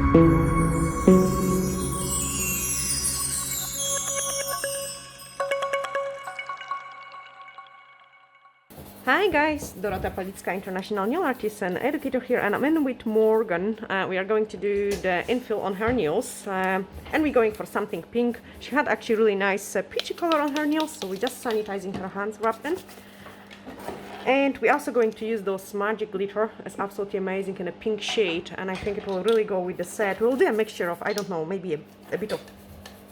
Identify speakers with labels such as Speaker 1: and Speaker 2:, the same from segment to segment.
Speaker 1: Hi guys, Dorota Palicka, International Nail Artist and Educator here, and I'm in with Morgan. We are going to do the infill on her nails, and we're going for something pink. She had actually really nice peachy color on her nails, so we're just sanitizing her hands, rubbed them. And we're also going to use those magic glitter. It's absolutely amazing in a pink shade, and I think it will really go with the set. We'll do a mixture of, I don't know, maybe a bit of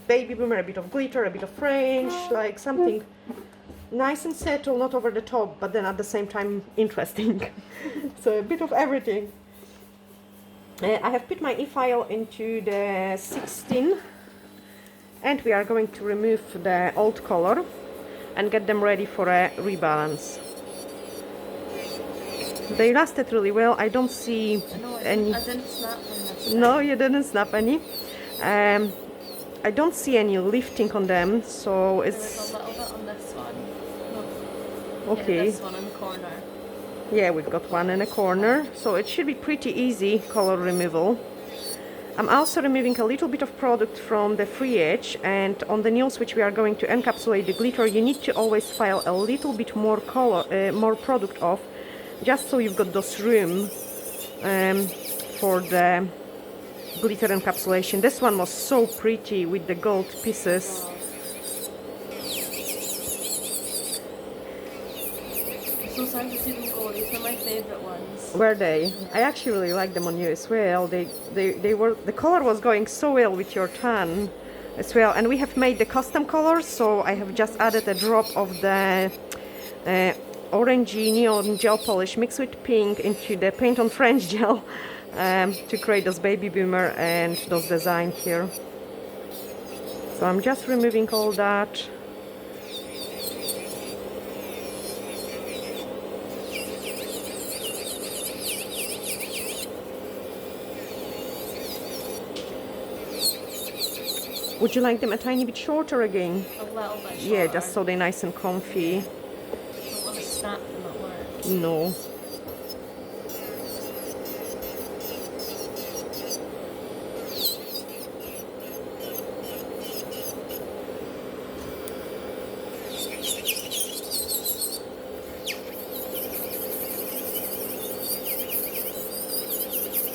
Speaker 1: baby boomer, a bit of glitter, a bit of French, like something nice and subtle, not over the top, but then at the same time interesting. So a bit of everything. I have put my e-file into the 16, and we are going to remove the old color and get them ready for a rebalance. They lasted really well. I don't see any.
Speaker 2: I didn't snap them.
Speaker 1: No, you didn't snap any. I don't see any lifting on them, so it's
Speaker 2: There was a little bit on this one.
Speaker 1: okay.
Speaker 2: Yeah, this one in the corner.
Speaker 1: Yeah, we've got one in a corner, so it should be pretty easy color removal. I'm also removing a little bit of product from the free edge, and on the nails which we are going to encapsulate the glitter, you need to always file a little bit more color, more product off, just so you've got those room for the glitter encapsulation. This one was so pretty with the gold pieces.
Speaker 2: So sad to see them go. These are my favourite ones.
Speaker 1: Were they? I actually really like them on you as well. They were, the color was going so well with your tan as well, and we have made the custom colors, so I have just added a drop of the orangey neon gel polish mixed with pink into the paint on French gel to create those baby boomer and those design here. So I'm just removing all that. Would you like them a tiny bit shorter again?
Speaker 2: A little bit shorter.
Speaker 1: Yeah, just so they're nice and comfy.
Speaker 2: I don't want to snap them at work.
Speaker 1: No.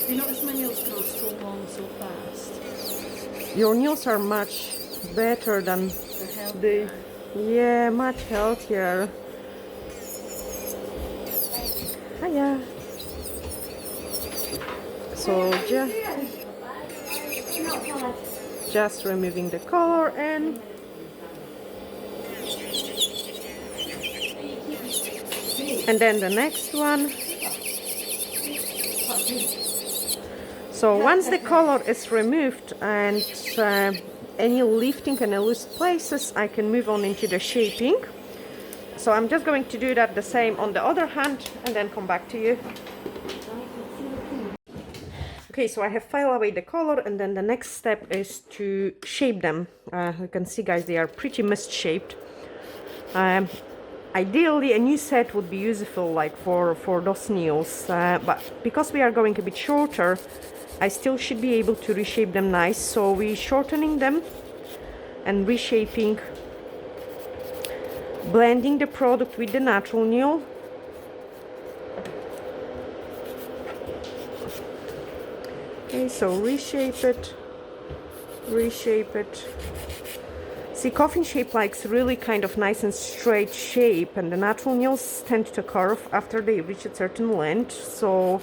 Speaker 2: You notice my nails grow so long so fast?
Speaker 1: Your nails are much better than
Speaker 2: They're healthier.
Speaker 1: yeah, much healthier. Hiya. So just removing the color and then the next one. So once the color is removed and any lifting and loose places, I can move on into the shaping. So I'm just going to do that the same on the other hand and then come back to you. Okay, so I have filed away the color, and then the next step is to shape them. You can see, guys, they are pretty misshaped. Ideally, a new set would be useful, like for those nails, but because we are going a bit shorter, I still should be able to reshape them nice. So we're shortening them and reshaping, blending the product with the natural nail. Okay, so reshape it. See, coffin shape likes really kind of nice and straight shape, and the natural nails tend to curve after they reach a certain length, so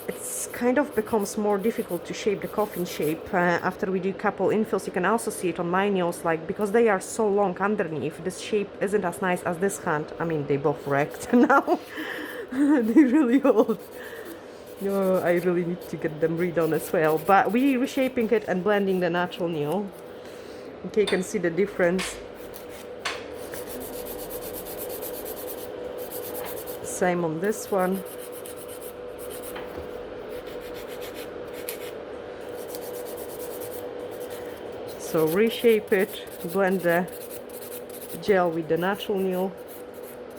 Speaker 1: it's kind of becomes more difficult to shape the coffin shape after we do couple infills. You can also see it on my nails, like, because they are so long underneath, this shape isn't as nice as this hand. I mean, they both wrecked now. They're really old. No, I really need to get them redone as well, but we're reshaping it and blending the natural nail. Okay, you can see the difference. Same on this one. So reshape it, blend the gel with the natural nail,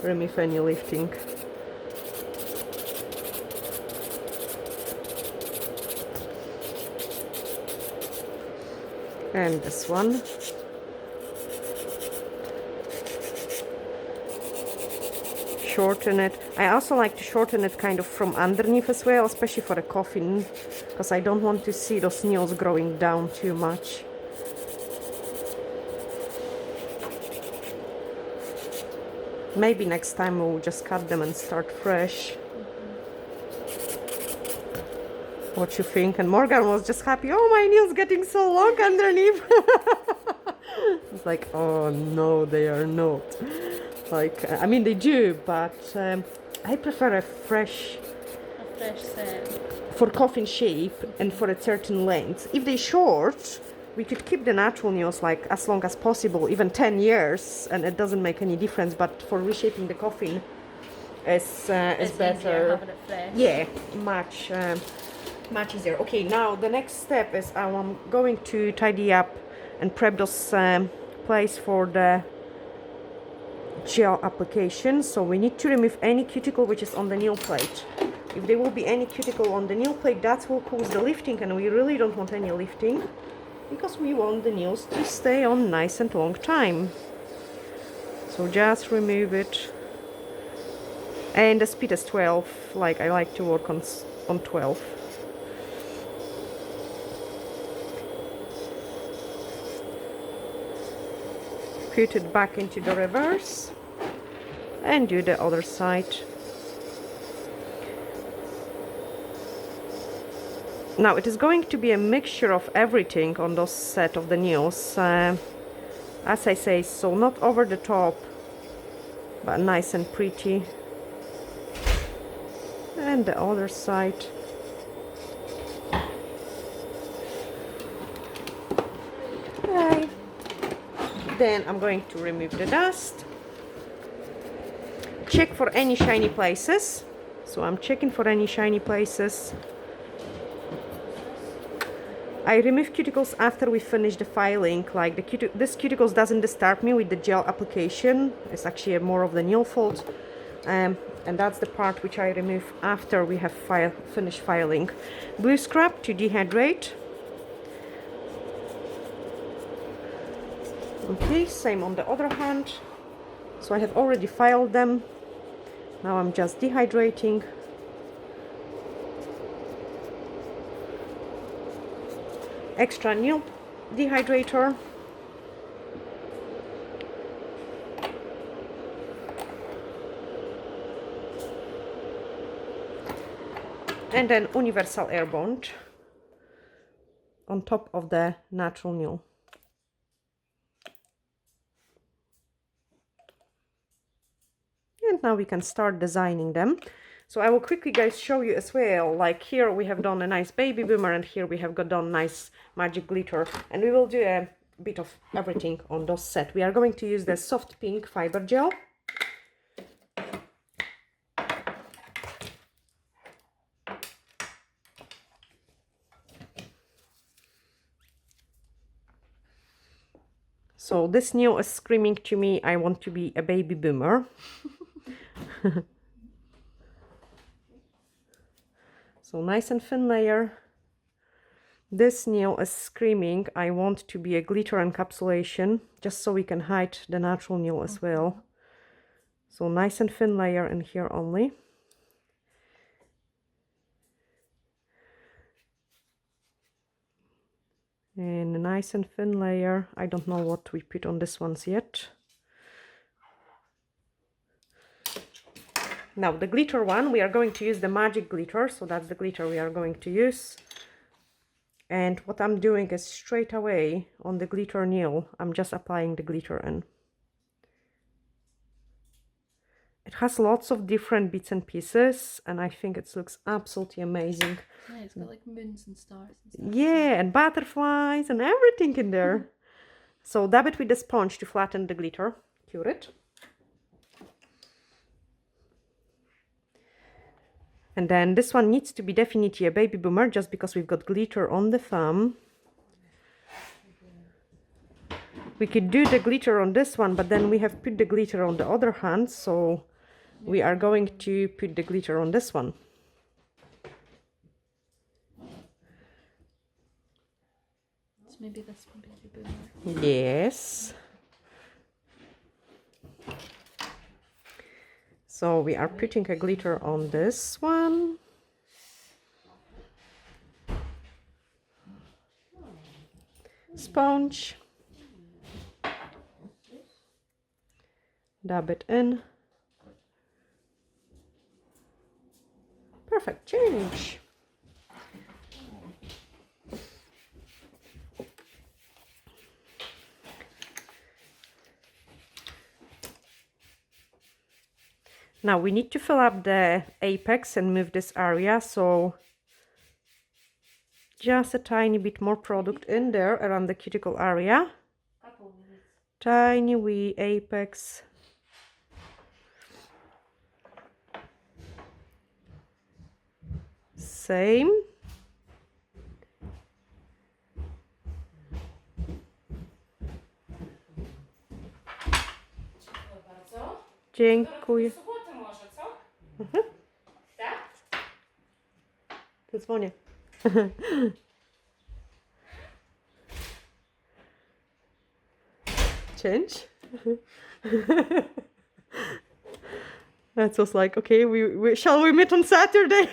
Speaker 1: remove any lifting. And this one. Shorten it. I also like to shorten it kind of from underneath as well, especially for the coffin, because I don't want to see those nails growing down too much. Maybe next time we'll just cut them and start fresh. What you think? And Morgan was just happy. Oh, my nails getting so long underneath. It's like, oh no, they are not. Like, I mean, they do, but I prefer a fresh
Speaker 2: set.
Speaker 1: For coffin shape and for a certain length. If they short, we could keep the natural nails like as long as possible, even 10 years, and it doesn't make any difference. But for reshaping the coffin, it's better.
Speaker 2: Having it fresh.
Speaker 1: Yeah, much easier. Okay, now the next step is I'm going to tidy up and prep those place for the gel application. So we need to remove any cuticle which is on the nail plate. If there will be any cuticle on the nail plate, that will cause the lifting, and we really don't want any lifting because we want the nails to stay on nice and long time. So just remove it. And the speed is 12, like I like to work on 12. Put it back into the reverse and do the other side. Now it is going to be a mixture of everything on those set of the nails. As I say, so not over the top, but nice and pretty. And the other side. Okay. Then I'm going to remove the dust. Check for any shiny places. So I'm checking for any shiny places. I remove cuticles after we finish the filing. Like this cuticles doesn't disturb me with the gel application. It's actually more of the nail fault. And that's the part which I remove after we have finished filing. Blue scrub to dehydrate. Okay, same on the other hand. So I have already filed them. Now I'm just dehydrating. Extra nail dehydrator. And then universal air bond on top of the natural nail. And now we can start designing them. So I will quickly guys show you as well, like here we have done a nice baby boomer and here we have got done nice magic glitter, and we will do a bit of everything on those set. We are going to use the soft pink fiber gel. So this nail is screaming to me, I want to be a baby boomer. So nice and thin layer. This nail is screaming, I want to be a glitter encapsulation, just so we can hide the natural nail as well. So nice and thin layer in here only. And a nice and thin layer. I don't know what we put on this ones yet. Now the glitter one, we are going to use the magic glitter, so that's the glitter we are going to use. And what I'm doing is straight away on the glitter nail, I'm just applying the glitter in. It has lots of different bits and pieces, and I think it looks absolutely amazing.
Speaker 2: Yeah, it's got like moons and stars and stuff.
Speaker 1: Yeah, and butterflies and everything in there. So dab it with the sponge to flatten the glitter, cure it. And then this one needs to be definitely a baby boomer, just because we've got glitter on the thumb. We could do the glitter on this one, but then we have put the glitter on the other hand, so we are going to put the glitter on this one.
Speaker 2: So maybe this one baby boomer.
Speaker 1: Yes. So we are putting a glitter on this one. Sponge. Dab it in. Perfect, change. Now we need to fill up the apex and move this area, so just a tiny bit more product in there around the cuticle area. Tiny wee apex. Same. Dziękuję. To dzwonię. Change. That was like, okay, we shall we meet on Saturday?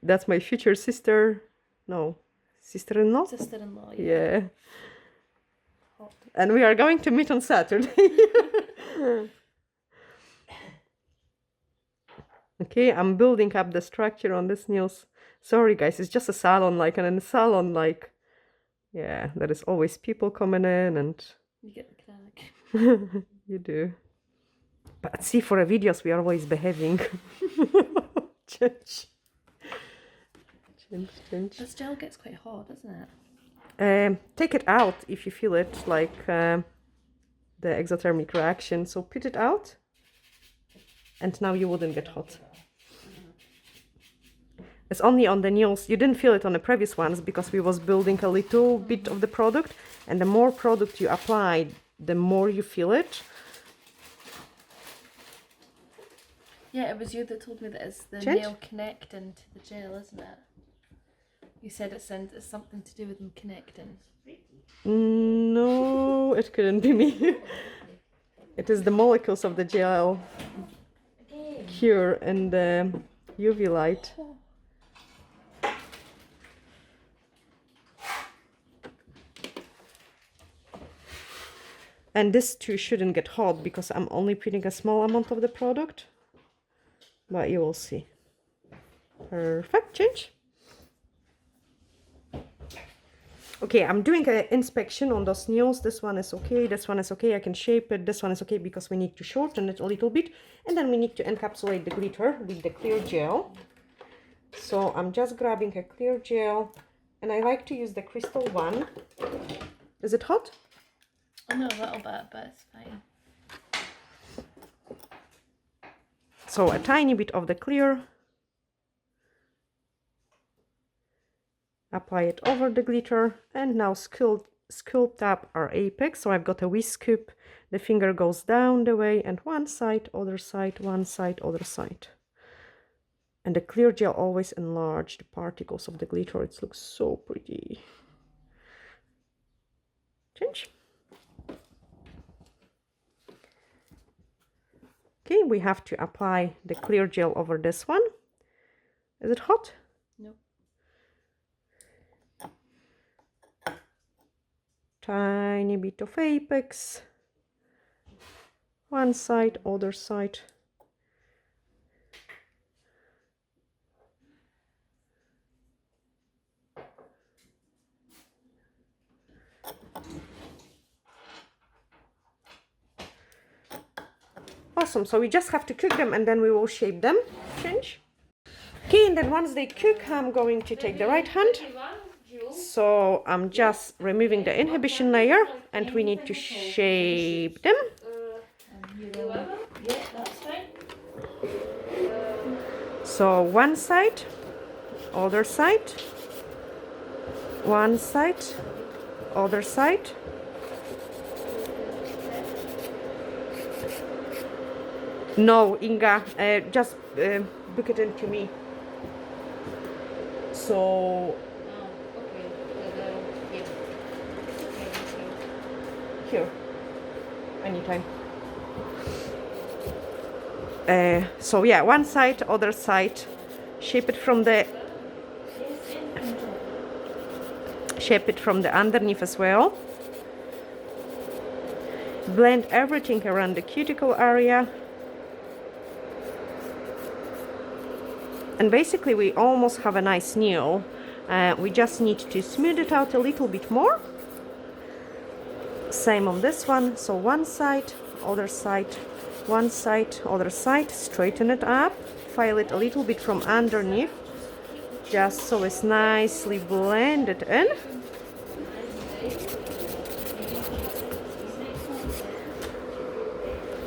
Speaker 1: That's my future sister. No, sister-in-law?
Speaker 2: Sister-in-law,
Speaker 1: Yeah. And we are going to meet on Saturday. Okay, I'm building up the structure on this nails. Sorry guys, it's just a salon, like, and in a salon, like, yeah, there is always people coming in and...
Speaker 2: You get the crack.
Speaker 1: You do. But see, for the videos, we are always behaving. Change. Change.
Speaker 2: This gel gets quite hot, doesn't it?
Speaker 1: Take it out if you feel it, like the exothermic reaction. So put it out, and now you wouldn't get hot. It's only on the nails. You didn't feel it on the previous ones because we was building a little bit of the product, and the more product you apply, the more you feel it.
Speaker 2: Yeah, it was you that told me that it's the
Speaker 1: Change?
Speaker 2: nail connecting to the gel, isn't it? You said it's something to do with them connecting.
Speaker 1: No, it couldn't be me. It is the molecules of the gel cure in the UV light. And this too shouldn't get hot because I'm only putting a small amount of the product. But you will see. Perfect, change. Okay, I'm doing an inspection on those nails. This one is okay, this one is okay, I can shape it. This one is okay because we need to shorten it a little bit. And then we need to encapsulate the glitter with the clear gel. So I'm just grabbing a clear gel. And I like to use the crystal one. Is it hot?
Speaker 2: Oh no, a little bit, but it's fine.
Speaker 1: So a tiny bit of the clear. Apply it over the glitter and now sculpt up our apex. So I've got a whisk scoop. The finger goes down the way and one side, other side, one side, other side. And the clear gel always enlarge the particles of the glitter. It looks so pretty. Change. Okay, we have to apply the clear gel over this one. Is it hot?
Speaker 2: No.
Speaker 1: Tiny bit of apex. One side, other side. Awesome, so we just have to cook them and then we will shape them. Change. Okay, and then once they cook, I'm going to take the right hand. So I'm just removing the inhibition layer and we need to shape them.
Speaker 2: Yeah, that's fine.
Speaker 1: So one side, other side, one side, other side. No, Inga, just book it into me. So
Speaker 2: Oh, okay. Yeah. Okay, thank you.
Speaker 1: here, anytime. So yeah, one side, other side, shape it from the underneath as well. Blend everything around the cuticle area. And basically we almost have a nice nail. We just need to smooth it out a little bit more. Same on this one. So one side, other side, one side, other side. Straighten it up. File it a little bit from underneath, just so it's nicely blended in.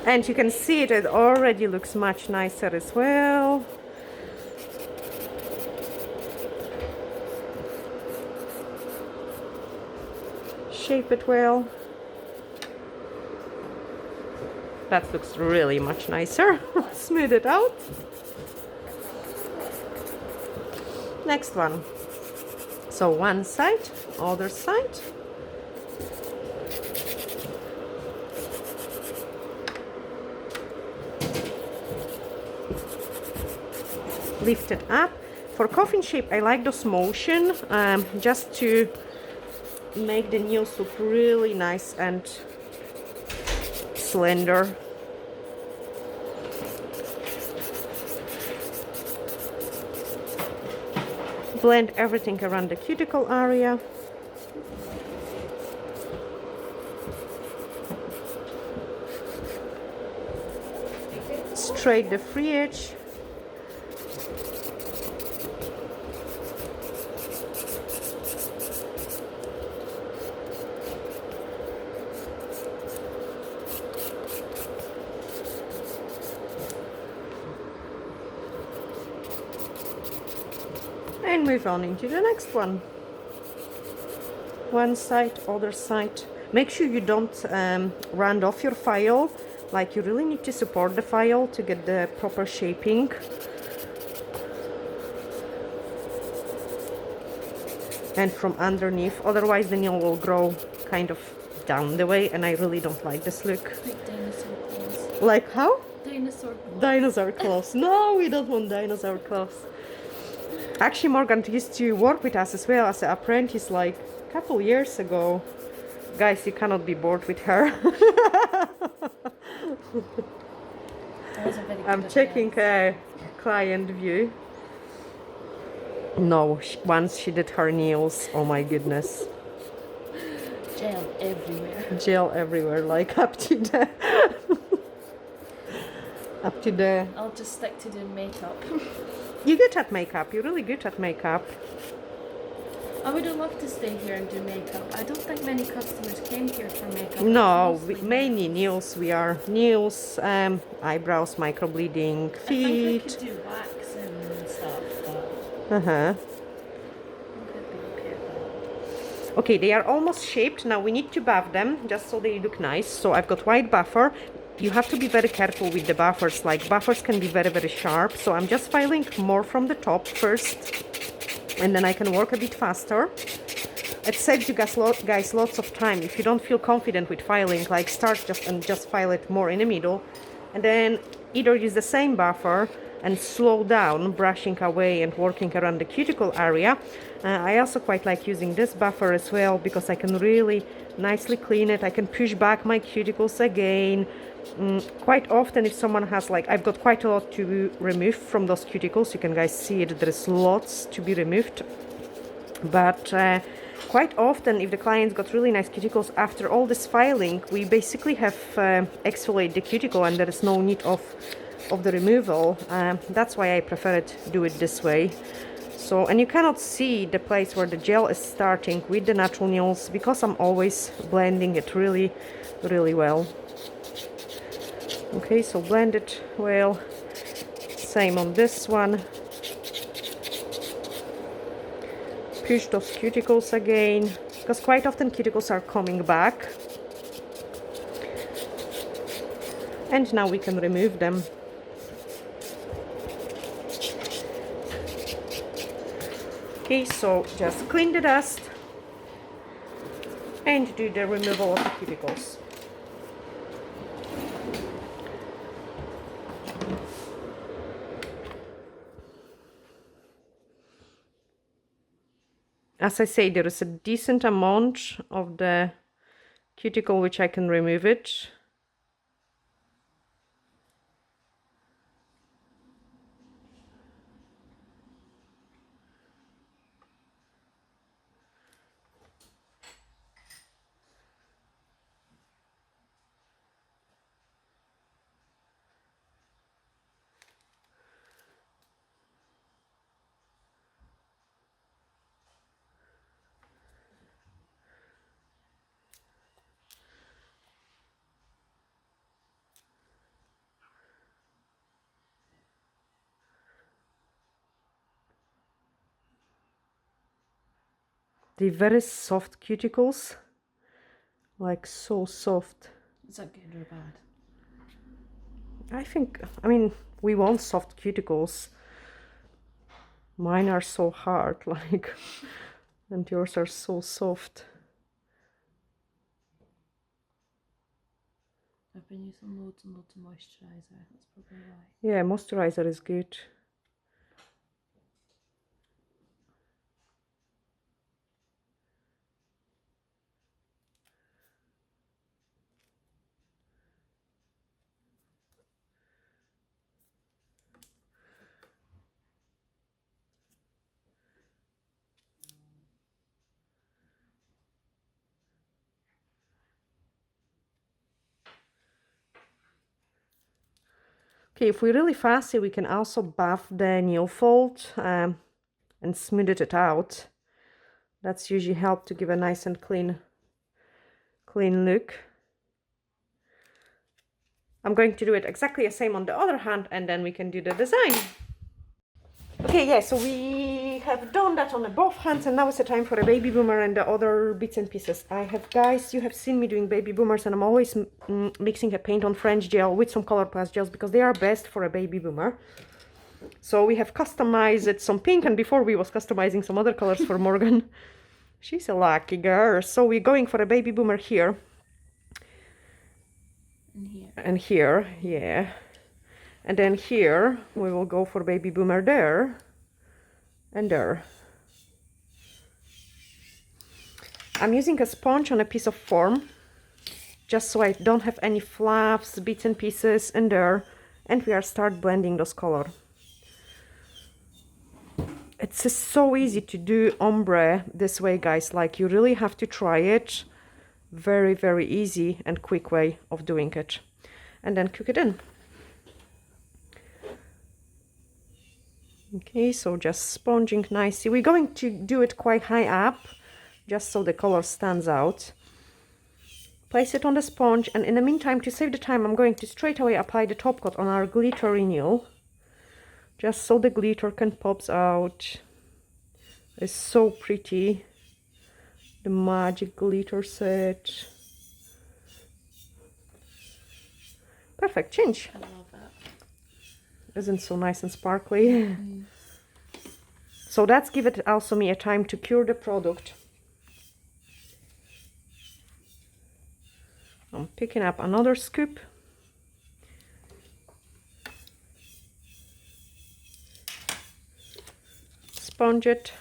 Speaker 1: And you can see it already looks much nicer as well. Shape it well. That looks really much nicer. Smooth it out. Next one. So one side, other side. Lift it up. For coffin shape, I like those motion, just to make the nails look really nice and slender. Blend everything around the cuticle area. Straight the free edge. And move on into the next one. One side, other side. Make sure you don't round off your file. Like, you really need to support the file to get the proper shaping. And from underneath, otherwise the nail will grow kind of down the way, and I really don't like this look.
Speaker 2: Like dinosaur claws.
Speaker 1: Like how?
Speaker 2: Dinosaur claws.
Speaker 1: Dinosaur claws. No, we don't want dinosaur claws. Actually, Morgan used to work with us as well as an apprentice like a couple years ago. Guys, you cannot be bored with her. I'm checking a client view. No, once she did her nails, oh my goodness.
Speaker 2: Gel everywhere.
Speaker 1: Gel everywhere, like up to the... up to the...
Speaker 2: I'll just stick to doing makeup.
Speaker 1: You're good at makeup. You're really good at makeup.
Speaker 2: I would have loved to stay here and do makeup. I don't think many customers came here for makeup.
Speaker 1: No,
Speaker 2: Mostly
Speaker 1: mainly nails. We are nails, eyebrows, microbleeding,
Speaker 2: I think
Speaker 1: feet.
Speaker 2: I could do wax and stuff, but
Speaker 1: Uh-huh.
Speaker 2: I think I'd be okay with that.
Speaker 1: Okay, they are almost shaped. Now we need to buff them just so they look nice. So I've got white buffer. You have to be very careful with the buffers. Like, buffers can be very, very sharp. So I'm just filing more from the top first, and then I can work a bit faster. It saves you guys lots of time. If you don't feel confident with filing, like, start just file it more in the middle, and then either use the same buffer and slow down, brushing away and working around the cuticle area. I also quite like using this buffer as well, because I can really nicely clean it. I can push back my cuticles again. Quite often, if someone has, like, I've got quite a lot to remove from those cuticles. You can guys see it, there's lots to be removed. But quite often, if the client's got really nice cuticles, after all this filing, we basically have exfoliate the cuticle, and there is no need of the removal. That's why I prefer it, do it this way. So, and you cannot see the place where the gel is starting with the natural nails, because I'm always blending it really, really well. Okay, so blend it well. Same on this one. Push those cuticles again, because quite often cuticles are coming back. And now we can remove them. Okay, so just clean the dust and do the removal of the cuticles. As I say, there is a decent amount of the cuticle which I can remove it. The very soft cuticles, like so soft.
Speaker 2: Is that good or bad?
Speaker 1: I mean, we want soft cuticles. Mine are so hard, like, and yours are so soft.
Speaker 2: I've been using loads and loads of moisturiser. That's probably why.
Speaker 1: Yeah, moisturizer is good. Okay, if we're really fussy, we can also buff the nail fold and smooth it out. That's usually help to give a nice and clean look. I'm going to do it exactly the same on the other hand, and then we can do the design. Okay, yeah, so we have done that on the both hands, and now it's the time for a baby boomer and the other bits and pieces. Guys, you have seen me doing baby boomers, and I'm always mixing a paint on French gel with some color plus gels because they are best for a baby boomer. So we have customized it some pink, and before we was customizing some other colors for Morgan. She's a lucky girl. So we're going for a baby boomer here. And here, yeah. And then here, we will go for baby boomer there. And there. I'm using a sponge on a piece of foam, just so I don't have any fluffs, bits and pieces in there. And we are start blending those color. It's just so easy to do ombre this way, guys. Like, you really have to try it. Very, very easy and quick way of doing it. And then cook it in. Okay, so just sponging nicely. We're going to do it quite high up, just so the color stands out. Place it on the sponge, and in the meantime, to save the time, I'm going to straight away apply the top coat on our glittery nail, just so the glitter can pop out. It's so pretty. The magic glitter set. Perfect, change.
Speaker 2: I love that.
Speaker 1: Isn't so nice and sparkly? So that's give it also me a time to cure the product. I'm picking up another scoop. Sponge it.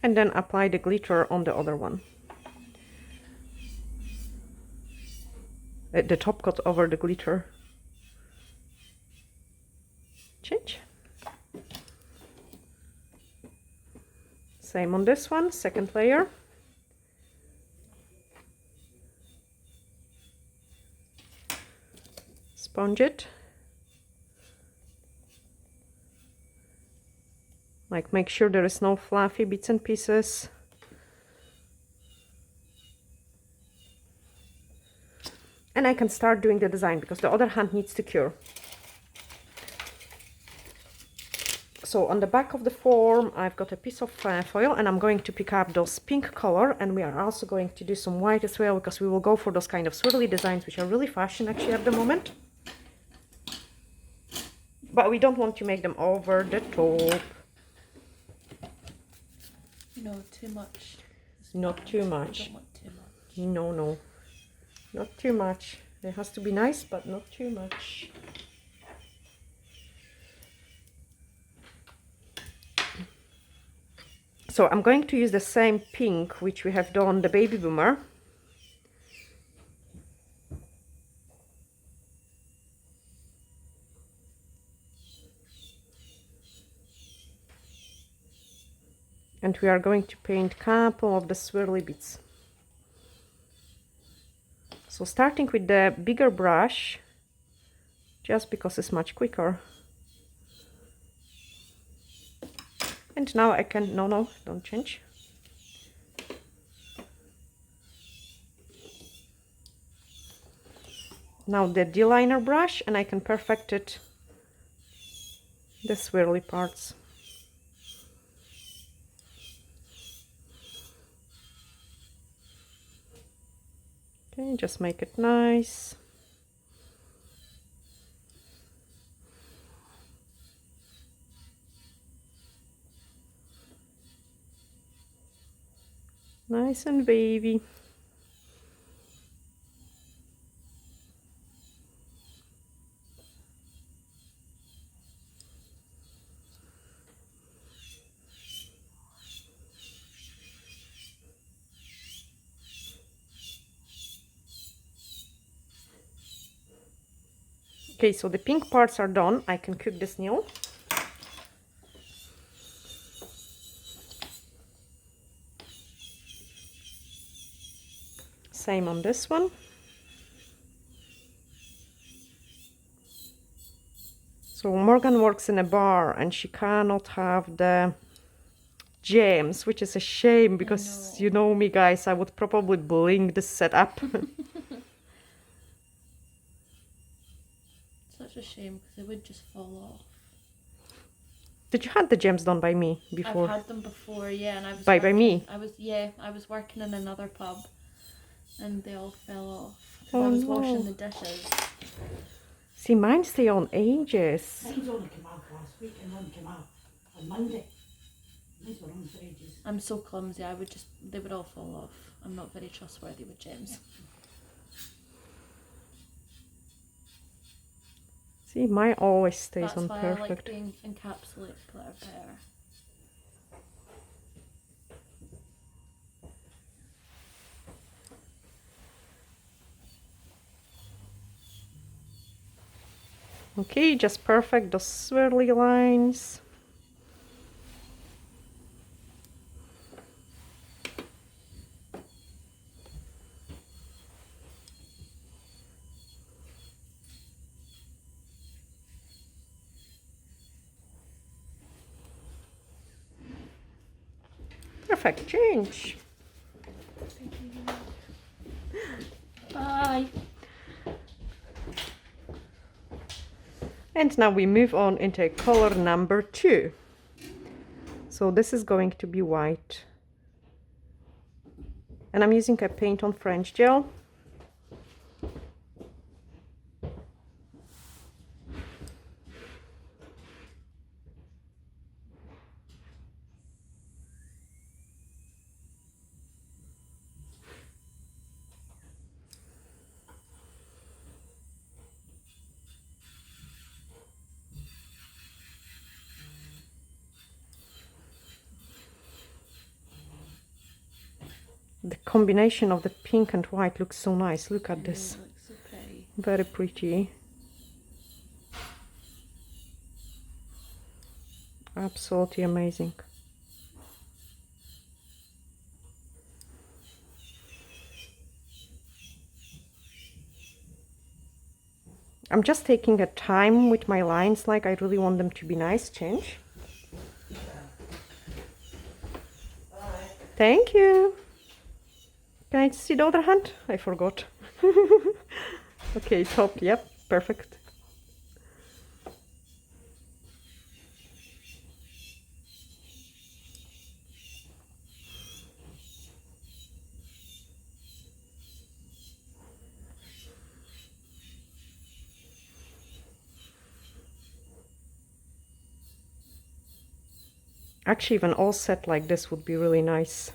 Speaker 1: And then apply the glitter on the other one. The top coat over the glitter. Change. Same on this one, second layer. Sponge it. Like, make sure there is no fluffy bits and pieces. And I can start doing the design because the other hand needs to cure. So on the back of the form, I've got a piece of foil, and I'm going to pick up those pink color, and we are also going to do some white as well, because we will go for those kind of swirly designs, which are really fashion actually at the moment. But we don't want to make them over the top.
Speaker 2: No, too much.
Speaker 1: Not too much.
Speaker 2: I don't want too much.
Speaker 1: No, no. Not too much. It has to be nice, but not too much. So I'm going to use the same pink which we have done the baby boomer. And we are going to paint a couple of the swirly bits. So starting with the bigger brush, just because it's much quicker. And now I can, no, don't change. Now the D-liner brush, and I can perfect it, the swirly parts. Okay, just make it nice. Nice and wavy. Okay, so the pink parts are done. I can cook this nail. Same on this one. So Morgan works in a bar and she cannot have the gems, which is a shame because you know me guys, I would probably bling this setup.
Speaker 2: Such a shame because they would just fall off.
Speaker 1: Did you have the gems done by me before?
Speaker 2: I've had them before, yeah, and I was
Speaker 1: by me.
Speaker 2: I was working in another pub, and they all fell off.
Speaker 1: Oh,
Speaker 2: I was
Speaker 1: no.
Speaker 2: washing the dishes.
Speaker 1: See, mine stay on ages.
Speaker 3: Mine's only come out last week and one came out on Monday. Mine's were on for ages.
Speaker 2: I'm so clumsy. They would all fall off. I'm not very trustworthy with gems.
Speaker 1: See, mine always stays
Speaker 2: That's
Speaker 1: on
Speaker 2: why
Speaker 1: perfect.
Speaker 2: I like doing encapsulate glitter better.
Speaker 1: Okay, just perfect those swirly lines. Perfect, change.
Speaker 2: Bye.
Speaker 1: And now we move on into color number 2. So this is going to be white. And I'm using a paint on French gel. The combination of the pink and white looks so nice. Look at this.
Speaker 2: It looks so pretty.
Speaker 1: Very pretty. Absolutely amazing. I'm just taking a time with my lines, like I really want them to be nice. Change. Thank you. Can I see the other hand? I forgot. Okay, top, yep, perfect. Actually, even all set like this would be really nice.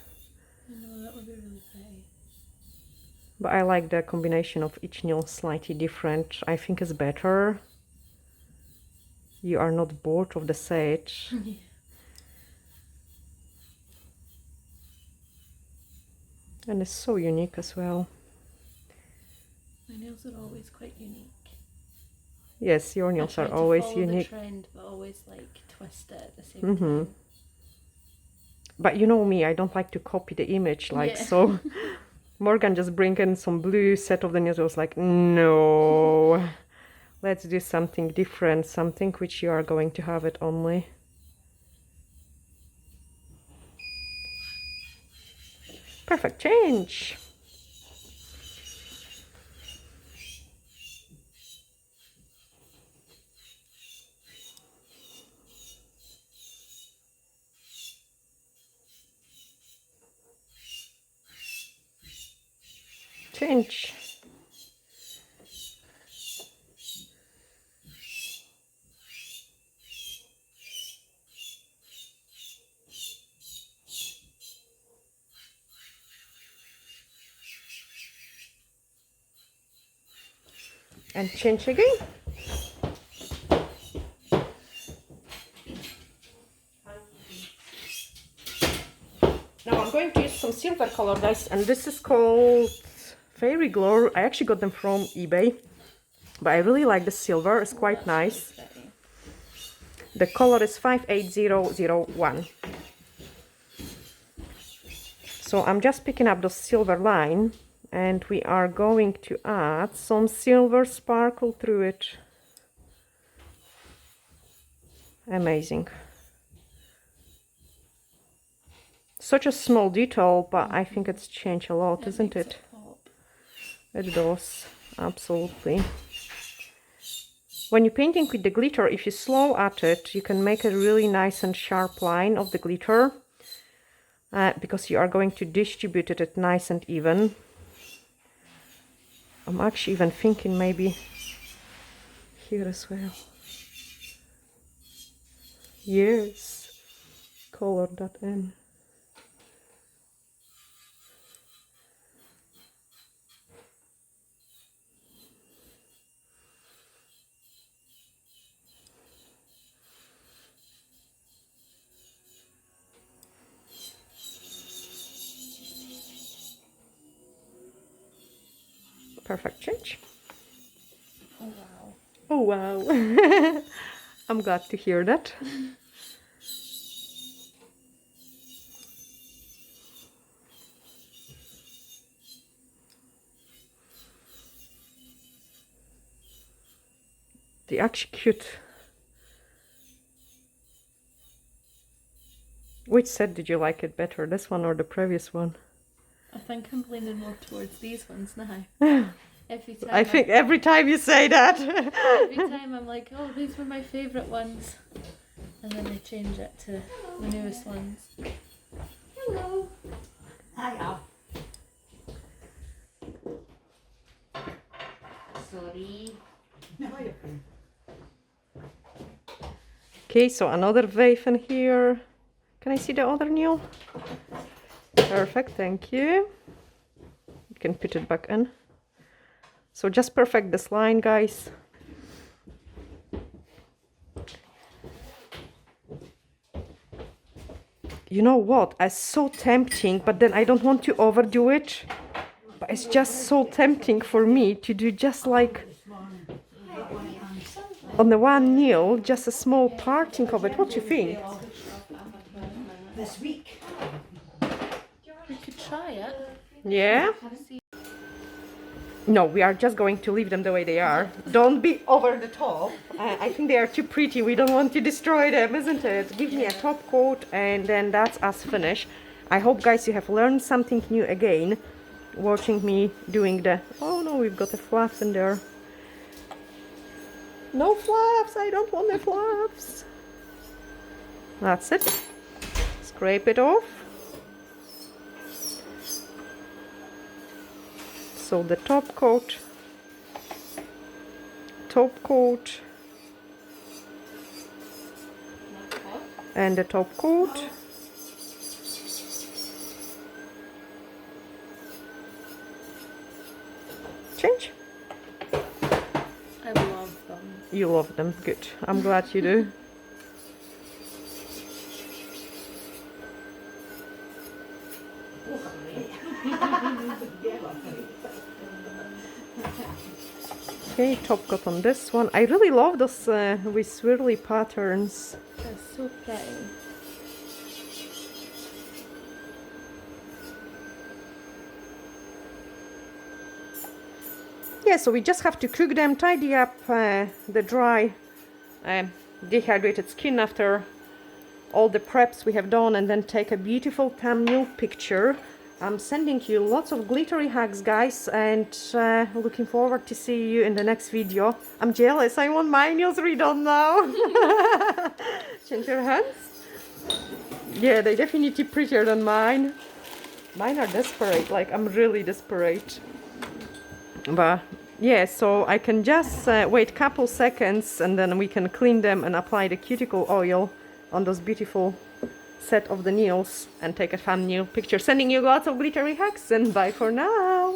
Speaker 2: I know, that would be really pretty.
Speaker 1: But I like the combination of each nail slightly different. I think it's better. You are not bored of the set.
Speaker 2: Yeah.
Speaker 1: And it's so unique as well.
Speaker 2: My nails are always quite unique.
Speaker 1: Yes, your
Speaker 2: I
Speaker 1: nails
Speaker 2: try
Speaker 1: are
Speaker 2: to
Speaker 1: always
Speaker 2: follow
Speaker 1: unique.
Speaker 2: the trend, but always like twist it at the same
Speaker 1: Mm-hmm.
Speaker 2: time.
Speaker 1: But you know me, I don't like to copy the image, like,
Speaker 2: Yeah.
Speaker 1: so Morgan just bring in some blue set of the nails. I was like, no, let's do something different, something which you are going to have it only. Perfect change. Change. And change again. Now I'm going to use some silver color, guys, and this is called Fairy Glow. I actually got them from eBay, but I really like the silver. It's quite nice.
Speaker 2: Pretty.
Speaker 1: The color is 58001. So I'm just picking up the silver line, and we are going to add some silver sparkle through it. Amazing. Such a small detail, but I think it's changed a lot, isn't
Speaker 2: makes
Speaker 1: it?
Speaker 2: pop.
Speaker 1: It does, absolutely. When you're painting with the glitter, if you slow at it, you can make a really nice and sharp line of the glitter, because you are going to distribute it nice and even. I'm actually even thinking maybe here as well. Yes, color that in. Perfect change.
Speaker 2: Oh wow.
Speaker 1: Oh wow. I'm glad to hear that. They're actually cute. Which set did you like it better, this one or the previous one?
Speaker 2: I think I'm leaning more towards these ones now. Every time
Speaker 1: I think every time you say that.
Speaker 2: every time I'm like, oh, these were my favourite ones. And then I change it to the newest ones.
Speaker 3: Hello. Hiya. Sorry. No, you're fine.
Speaker 1: Okay, so another wave in here. Can I see the other nail? Perfect, thank you. You can put it back in. So just perfect this line, guys. You know what? It's so tempting, but then I don't want to overdo it. But it's just so tempting for me to do just like on the one nail, just a small parting of it. What do you think?
Speaker 3: This week.
Speaker 2: We could try it.
Speaker 1: Yeah?
Speaker 2: See.
Speaker 1: No, we are just going to leave them the way they are. Don't be over the top. I think they are too pretty. We don't want to destroy them, isn't it? Give me a top coat and then that's us finished. I hope, guys, you have learned something new again watching me doing the... Oh no, we've got the flaps in there. No flaps! I don't want the flaps. That's it. Scrape it off. So the top coat, and the top coat. Change.
Speaker 2: I love them.
Speaker 1: You love them, good. I'm glad you do. Okay, top coat on this one. I really love those with swirly patterns.
Speaker 2: They're so pretty.
Speaker 1: Yeah, so we just have to cook them, tidy up the dry dehydrated skin after all the preps we have done, and then take a beautiful thumbnail picture. I'm sending you lots of glittery hugs, guys, and looking forward to see you in the next video. I'm jealous, I want my nails redone now. Change your hands. Yeah, they're definitely prettier than mine. Mine are desperate, like I'm really desperate. But yeah, so I can just wait couple seconds and then we can clean them and apply the cuticle oil on those beautiful set of the nails and take a thumbnail picture. Sending you lots of glittery hugs and bye for now.